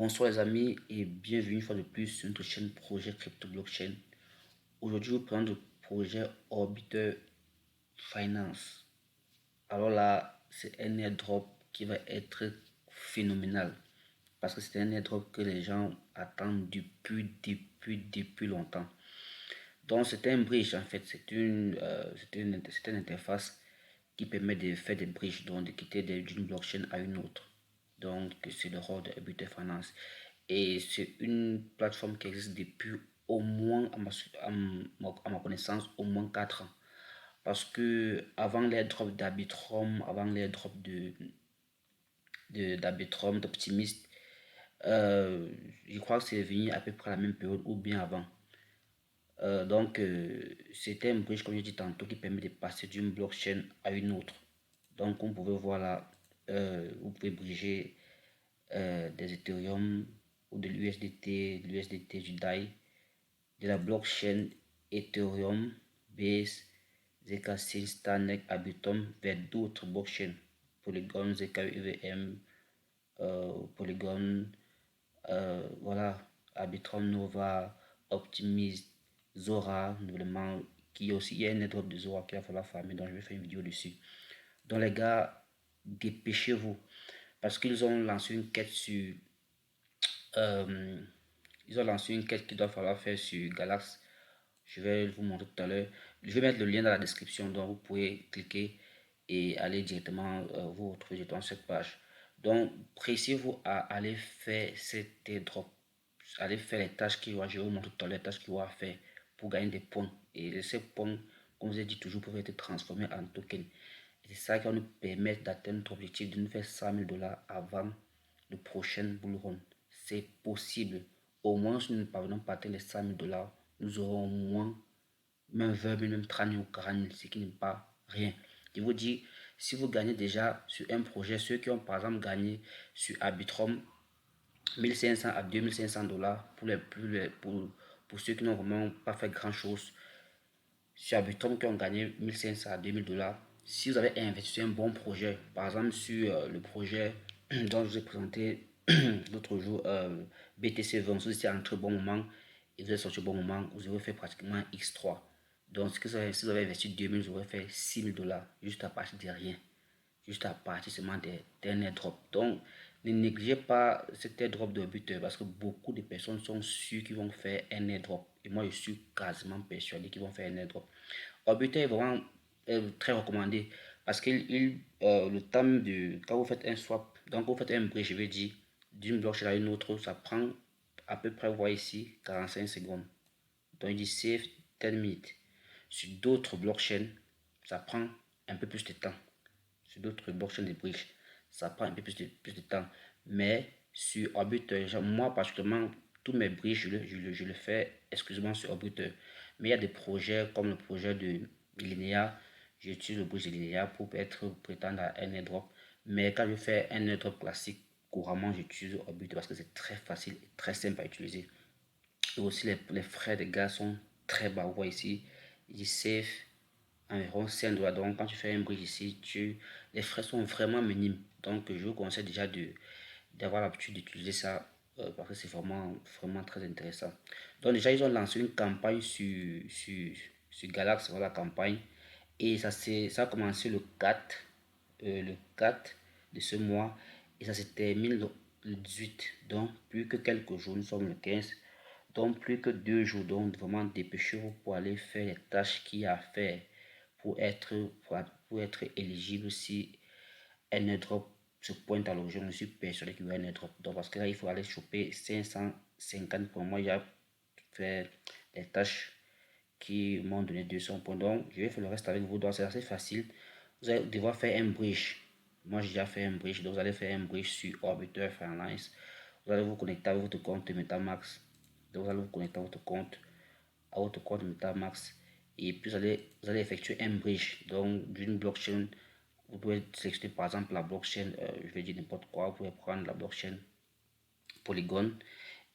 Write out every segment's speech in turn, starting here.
Bonsoir les amis et bienvenue une fois de plus sur notre chaîne Projet Crypto Blockchain. Aujourd'hui, je vous présente le projet Orbiter Finance. Alors là, c'est un airdrop qui va être phénoménal parce que c'est un airdrop que les gens attendent depuis longtemps. Donc c'est un bridge en fait, c'est une interface qui permet de faire des bridges, donc de quitter d'une blockchain à une autre. Donc c'est le rôle de Orbiter Finance. Et c'est une plateforme qui existe depuis au moins, à ma connaissance, au moins 4 ans. Parce que avant les drops d'Arbitrum, avant les drops d'Arbitrum, d'Optimist, je crois que c'est venu à peu près à la même période ou bien avant. C'était un bridge, comme je dis tantôt, qui permet de passer d'une blockchain à une autre. Donc, on pouvait voir là, vous pouvez bridger des Ethereum ou de l'USDT, du DAI, de la blockchain Ethereum, Base, ZK, Starnet, Arbitrum vers d'autres blockchains, Polygon, ZK, UVM, Polygon, voilà, Arbitrum, Nova, Optimist, Zora, nouvellement, qui est aussi, il y a un airdrop de Zora qu'il va falloir farmer, donc je vais faire une vidéo dessus. Donc les gars, dépêchez-vous, parce qu'ils ont lancé une quête sur euh, qu'il doit falloir faire sur Galax. Je vais vous montrer tout à l'heure. Je vais mettre le lien dans la description, donc vous pouvez cliquer et aller directement vous retrouver directement sur cette page. Donc, pressez-vous à aller faire cet airdrop. Allez faire les tâches je vais vous montrer tout à l'heure les tâches qu'il va faire pour gagner des points. Et ces points, comme je vous ai dit toujours, peuvent être transformés en tokens. Et c'est ça qui va nous permettre d'atteindre notre objectif de nous faire 100 000 dollars avant le prochain bull run. C'est possible. Au moins, si nous ne parvenons pas à atteindre les 100 000 dollars, nous aurons au moins même 20 000, même 30 000 ou 40 000, ce qui n'est pas rien. Je vous dis, si vous gagnez déjà sur un projet, ceux qui ont par exemple gagné sur Arbitrum 1500 à 2500 dollars pour ceux qui n'ont vraiment pas fait grand chose, sur Arbitrum qui ont gagné 1500 à 2000 dollars. Si vous avez investi sur un bon projet, par exemple sur le projet dont je vous ai présenté l'autre jour, BTC 20, si c'est un très bon moment et vous êtes sorti au bon moment, vous aurez fait pratiquement X3. Donc, si vous avez investi 2000, vous aurez fait 6000 dollars juste à partir de rien, juste à partir seulement d'un airdrop. Donc, ne négligez pas cet airdrop de buteur parce que beaucoup de personnes sont sûres qu'ils vont faire un airdrop. Et moi, je suis quasiment persuadé qu'ils vont faire un airdrop. Orbiter est vraiment très recommandé parce que le temps de quand vous faites un swap, donc vous faites un bridge, je vais dire, d'une blockchain à une autre, ça prend à peu près, vous voyez ici, 45 secondes. Donc il dit save 10 minutes. Sur d'autres blockchains, ça prend un peu plus de temps. Sur d'autres blockchains de bridge, ça prend un peu plus de temps. Mais sur Orbiter, moi particulièrement, tous mes bridges, je le fais exclusivement sur Orbiter. Mais il y a des projets comme le projet de Linea. J'utilise le bridge de Linea pour prétendre à un airdrop. Mais quand je fais un airdrop classique, couramment j'utilise Orbiter parce que c'est très facile et très simple à utiliser. Et aussi les frais de gaz sont très bas. Vous voyez ici, il dit safe environ 5 dollars. Donc quand tu fais un bridge ici, les frais sont vraiment minimes. Donc je vous conseille déjà d'avoir l'habitude d'utiliser ça parce que c'est vraiment très intéressant. Donc déjà ils ont lancé une campagne sur Galax, voilà la campagne. Et ça a commencé le 4 de ce mois et ça se termine le 18. Donc plus que quelques jours, nous sommes le 15. Donc plus que 2 jours. Donc vraiment dépêchez-vous pour aller faire les tâches qu'il y a à faire pour être éligible si un airdrop se pointe à l'horizon. Je suis persuadé qu'il y aura un airdrop. Donc parce que là il faut aller choper 550 pour moi. J'ai fait les tâches qui m'ont donné 200 points. Donc, je vais faire le reste avec vous. Donc, c'est assez facile. Vous allez devoir faire un bridge. Moi, j'ai déjà fait un bridge. Donc, vous allez faire un bridge sur Orbiter Finance. Vous allez vous connecter à votre compte Metamax. Donc, vous allez vous connecter à votre compte Metamax. Et puis, vous allez effectuer un bridge. Donc, d'une blockchain. Vous pouvez sélectionner par exemple la blockchain, je vais dire n'importe quoi. Vous pouvez prendre la blockchain Polygon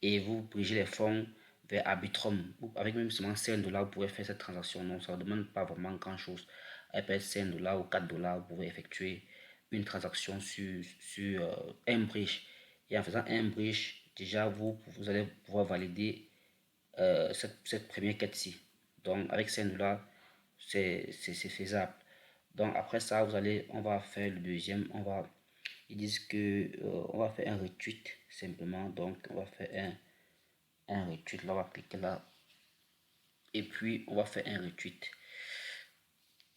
et vous bridgez les fonds vers Arbitrum. Avec même seulement 5 dollars, vous pouvez faire cette transaction. Non, ça ne demande pas vraiment grand chose. Avec 5 dollars ou 4 dollars, vous pouvez effectuer une transaction sur un bridge. Et en faisant un bridge, déjà vous allez pouvoir valider cette première quête-ci. Donc avec 5 $, c'est faisable. Donc après ça, on va faire le deuxième. Ils disent que on va faire un retweet simplement. Donc on va faire un retweet. Là, on va cliquer là. Et puis on va faire un retweet.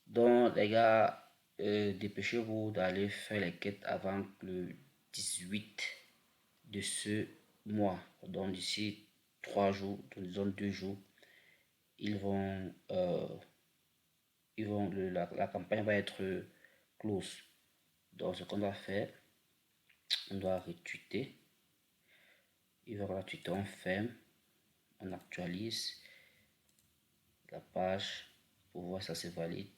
Donc les gars, dépêchez-vous d'aller faire les quêtes avant le 18 de ce mois. Donc d'ici 3 jours, disons 2 jours, ils vont, la campagne va être close. Donc ce qu'on doit faire, on doit retweeter. Il va retweeter, on ferme, on actualise la page pour voir ça se valide.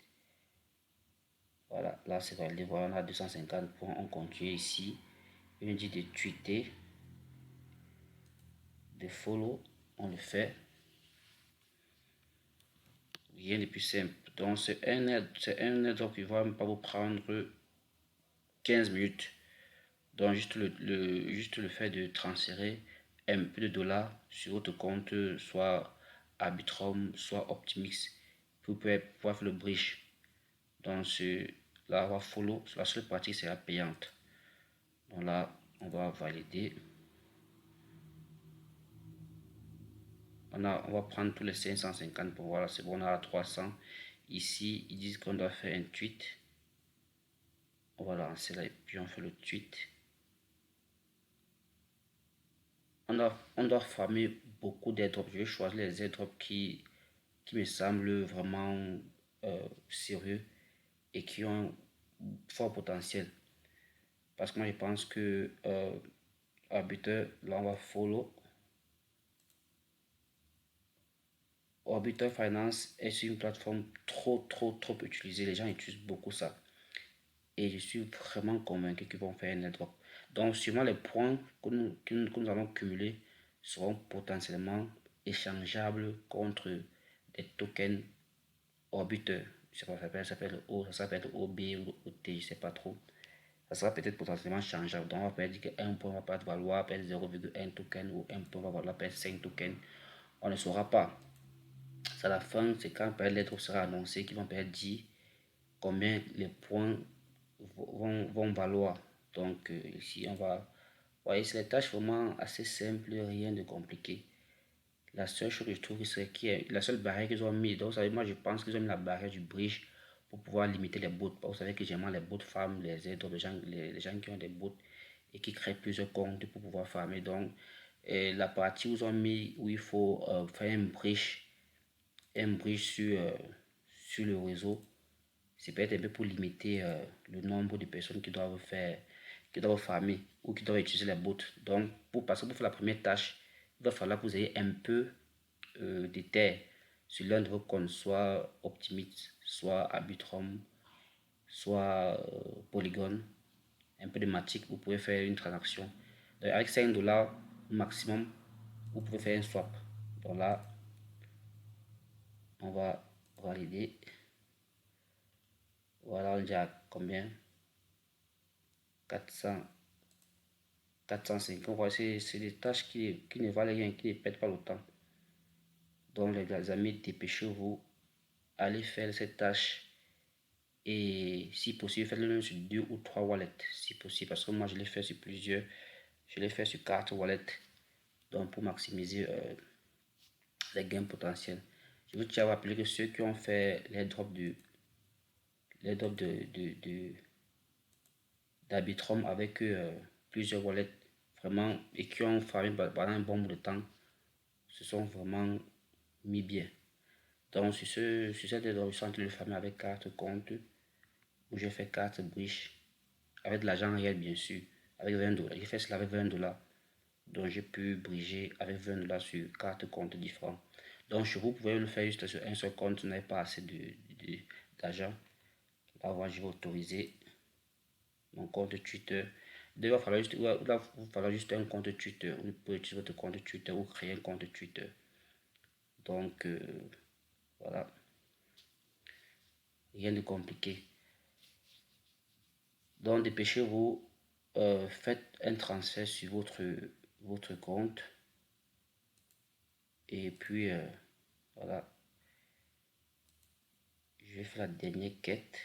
Voilà, là c'est validé, voilà, on a 250 points, on continue ici. Il nous dit de tweeter, de follow, on le fait. Rien de plus simple. Donc c'est un airdrop qui va même pas vous prendre 15 minutes. Donc juste le fait de transférer un peu de dollars sur votre compte, soit Arbitrum, soit Optimix, vous pouvez pouvoir faire le bridge. Donc là, on va follow. La seule partie c'est la payante. Donc là, on va valider. On va prendre tous les 550 pour voir. C'est bon, on a 300. Ici, ils disent qu'on doit faire un tweet. On va lancer là et puis on fait le tweet. On doit farmer beaucoup d'airdrops. Je vais choisir les airdrops qui me semblent vraiment sérieux et qui ont un fort potentiel. Parce que moi je pense que Arbiter, là on va follow. Arbiter Finance est une plateforme trop utilisée. Les gens utilisent beaucoup ça. Et je suis vraiment convaincu qu'ils vont faire un airdrop. Donc sûrement les points que nous allons cumuler seront potentiellement échangeables contre des tokens Arbiter. Je sais pas, ça s'appelle OB ou OT, je sais pas trop. Ça sera peut-être potentiellement changeable. Donc on va peut-être dire qu'un point va pas valoir peut-être 0,1 token ou un point va valoir peut-être 5 tokens. On ne saura pas. À la fin, c'est quand l'airdrop sera annoncé qu'ils vont peut-être dire combien les points vont valoir. Donc ici on va, voyez, c'est les tâches vraiment assez simples, rien de compliqué. La seule chose que je trouve c'est la seule barrière qu'ils ont mis. Donc vous savez, moi je pense qu'ils ont mis la barrière du bridge pour pouvoir limiter les bots. Vous savez que généralement les bots farm les aides les gens qui ont des bots et qui créent plusieurs comptes pour pouvoir farmer. Donc la partie où ils ont mis où il faut faire un bridge sur le réseau, c'est peut-être un peu pour limiter le nombre de personnes qui doivent farmer ou qui doivent utiliser les bots. Donc, parce que pour faire la première tâche, il va falloir que vous ayez un peu de terre sur l'un de vos comptes, soit Optimist, soit Arbitrum, soit Polygon, un peu de Matic, vous pouvez faire une transaction. Donc, avec 5 $ au maximum, vous pouvez faire un swap. Donc là, on va valider. Voilà, on est déjà à combien? 400, 450. Voilà, c'est des tâches qui ne valent rien, qui ne perdent pas le temps. Donc, les amis, dépêchez-vous, allez faire cette tâche. Et si possible, faites-le sur 2 ou 3 wallets, si possible. Parce que moi, je l'ai fait sur plusieurs. Je l'ai fait sur 4 wallets. Donc, pour maximiser les gains potentiels. Je vous tiens à rappeler que ceux qui ont fait les drops d'Arbitrum avec plusieurs wallets vraiment et qui ont farmé pendant un bon bout de temps se sont vraiment mis bien. Donc sur cette introduction de le farmer avec carte compte où j'ai fait carte bridge avec de l'argent réel bien sûr avec 20 $. J'ai fait cela avec 20 $. Donc j'ai pu bridger avec 20 $ sur carte compte différents. Donc chez vous pouvez le faire juste sur un seul compte, vous n'avez pas assez d'argent. Là moi je vais autoriser mon compte Twitter. Il va falloir juste un compte Twitter. Vous pouvez utiliser votre compte Twitter ou créer un compte Twitter. Donc voilà, rien de compliqué. Donc dépêchez-vous, faites un transfert sur votre votre compte. Et puis, voilà. Je vais faire la dernière quête.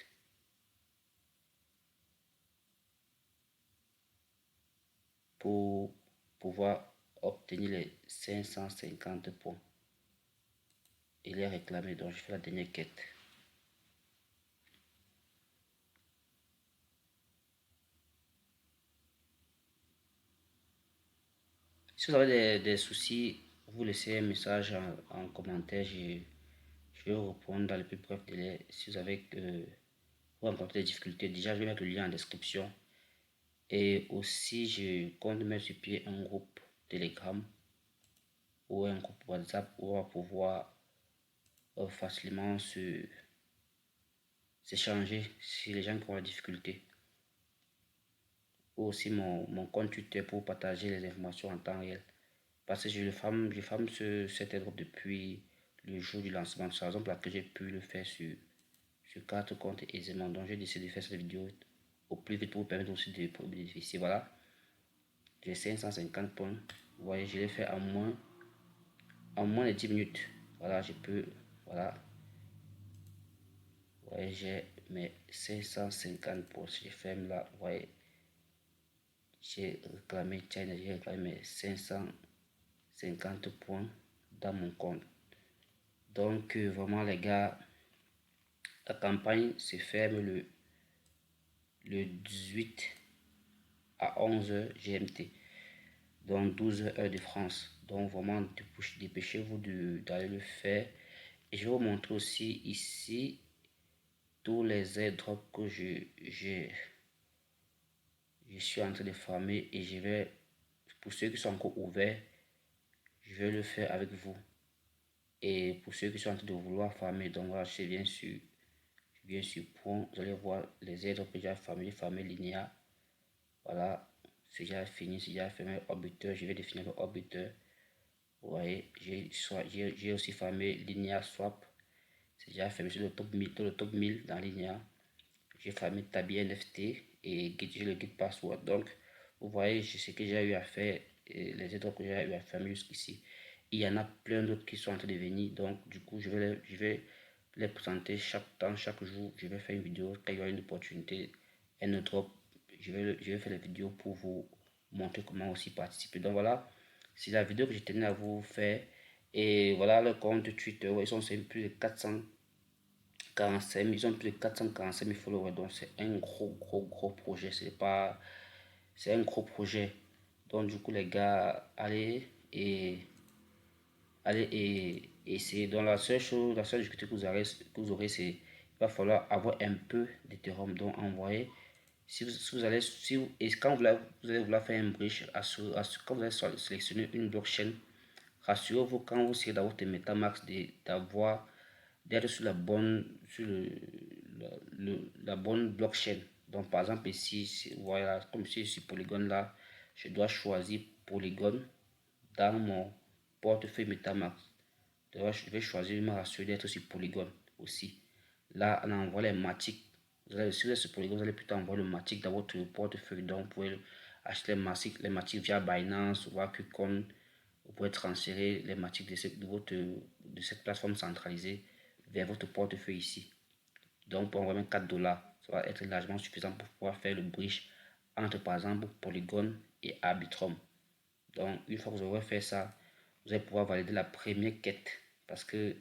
Pour pouvoir obtenir les 550 points. Il est réclamé, donc je fais la dernière quête. Si vous avez des soucis, vous laissez un message en commentaire. Je vais vous répondre dans le plus bref délai. Si vous avez vous rencontrez des difficultés, déjà je vais mettre le lien en description. Et aussi, je compte mettre sur pied un groupe Telegram ou un groupe WhatsApp où on va pouvoir facilement s'échanger si les gens qui ont la difficulté. Ou aussi mon compte Twitter pour partager les informations en temps réel. Parce que je farme cet airdrop depuis le jour du lancement. C'est par exemple là que j'ai pu le faire sur 4 comptes aisément. Donc j'ai décidé de faire cette vidéo au plus vite pour vous permettre aussi de bénéficier. Voilà, j'ai 550 points. Vous voyez, je l'ai fait en moins de 10 minutes. Voilà, je peux, voilà. Vous voyez, j'ai mes 550 points. Si je ferme là, vous voyez, j'ai réclamé China, j'ai réclamé mes 550 points dans mon compte. Donc, vraiment, les gars, la campagne se ferme le 18 à 11h GMT, donc 12h heure de France. Donc, vraiment, dépêchez-vous d'aller le faire. Et je vais vous montrer aussi ici tous les airdrops que je suis en train de farmer et je vais, pour ceux qui sont encore ouverts, je vais le faire avec vous. Et pour ceux qui sont en train de vouloir farmer, donc voilà, je viens sur point, vous allez voir les airdrops que j'ai farmé linéaire. Voilà, c'est déjà fini, c'est déjà fermé orbiteur, je vais définir le orbiteur. Vous voyez, j'ai aussi farmé linéaire swap, c'est déjà fermé sur le top 1000 dans linéaire. J'ai farmé Tabi NFT et j'ai le guide password. Donc, vous voyez, ce que j'ai eu à faire, et les airdrops que j'ai eu à faire jusqu'ici. Il y en a plein d'autres qui sont en train de venir. Donc, du coup, je vais les présenter chaque temps, chaque jour. Je vais faire une vidéo quand il y aura une opportunité, un airdrop. Je vais faire les vidéos pour vous montrer comment aussi participer. Donc, voilà, c'est la vidéo que je tenais à vous faire. Et voilà le compte Twitter. Ils sont plus de 445 000, ils ont plus de 445 000 followers, donc c'est un gros projet, c'est un gros projet. Donc du coup les gars, allez et essayer. Donc la seule difficulté que vous aurez, c'est il va falloir avoir un peu d'Ethereum. Donc envoyer, si vous allez, et quand vous allez vouloir faire un bridge, quand vous allez sélectionner une blockchain, rassurez-vous quand vous serez dans votre MetaMask d'avoir d'être sur la bonne la bonne blockchain. Donc par exemple ici, voilà, comme ici sur Polygon là, je dois choisir Polygon dans mon portefeuille MetaMask. Je vais choisir, me rassurer d'être sur Polygon aussi. Là, on envoie les Matic. Si vous êtes sur Polygon, vous allez plutôt envoyer le Matic dans votre portefeuille. Donc, vous pouvez acheter les Matic via Binance ou KuCoin. Vous pouvez transférer les Matic de cette plateforme centralisée vers votre portefeuille ici. Donc, pour envoyer 4 dollars, ça va être largement suffisant pour pouvoir faire le bridge entre, par exemple, Polygon et Arbitrum. Donc, une fois que vous aurez fait ça, vous allez pouvoir valider la première quête. Parce que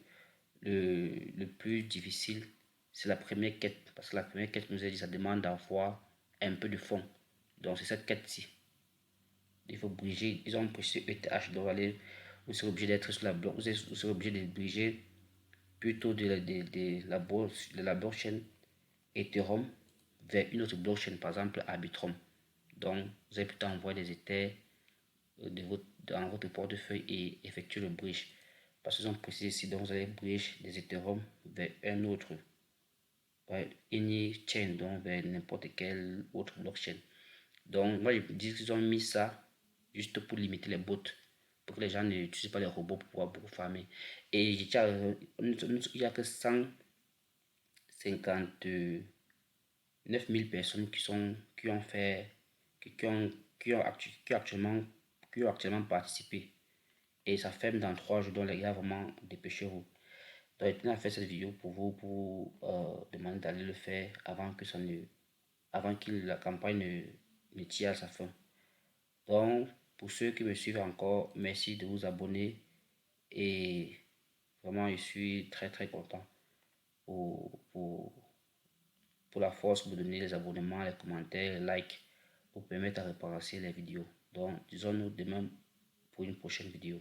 le plus difficile, c'est la première quête. Parce que la première quête nous a dit ça demande d'avoir un peu de fonds. Donc, c'est cette quête-ci. Il faut bridger. Ils ont précisé ETH. Donc, vous serez obligé d'être sur la blockchain. Vous serez obligé de bridger plutôt de la blockchain Ethereum vers une autre blockchain, par exemple Arbitrum. Donc, vous allez plutôt envoyer des Ethers dans votre portefeuille et effectuer le bridge. Parce qu'ils ont précisé ici, donc vous allez bridge des Ethereum vers un autre, any chain, donc vers n'importe quelle autre blockchain. Donc, moi, je dis qu'ils ont mis ça juste pour limiter les bots, pour que les gens n'utilisent pas les robots pour pouvoir beaucoup farmer. Et il n'y a que 159 000 personnes qui ont fait, qui ont actuellement qui ont actuellement participé. Et ça ferme dans 3 jours, donc les gars, vraiment, dépêchez-vous. Donc, je tenais à faire cette vidéo pour vous, pour demander d'aller le faire avant que la campagne ne tire à sa fin. Donc, pour ceux qui me suivent encore, merci de vous abonner et vraiment, je suis très très content pour, pour, pour la force que vous donnez, les abonnements, les commentaires, les likes pour permettre à référencer les vidéos. Donc, disons-nous demain pour une prochaine vidéo.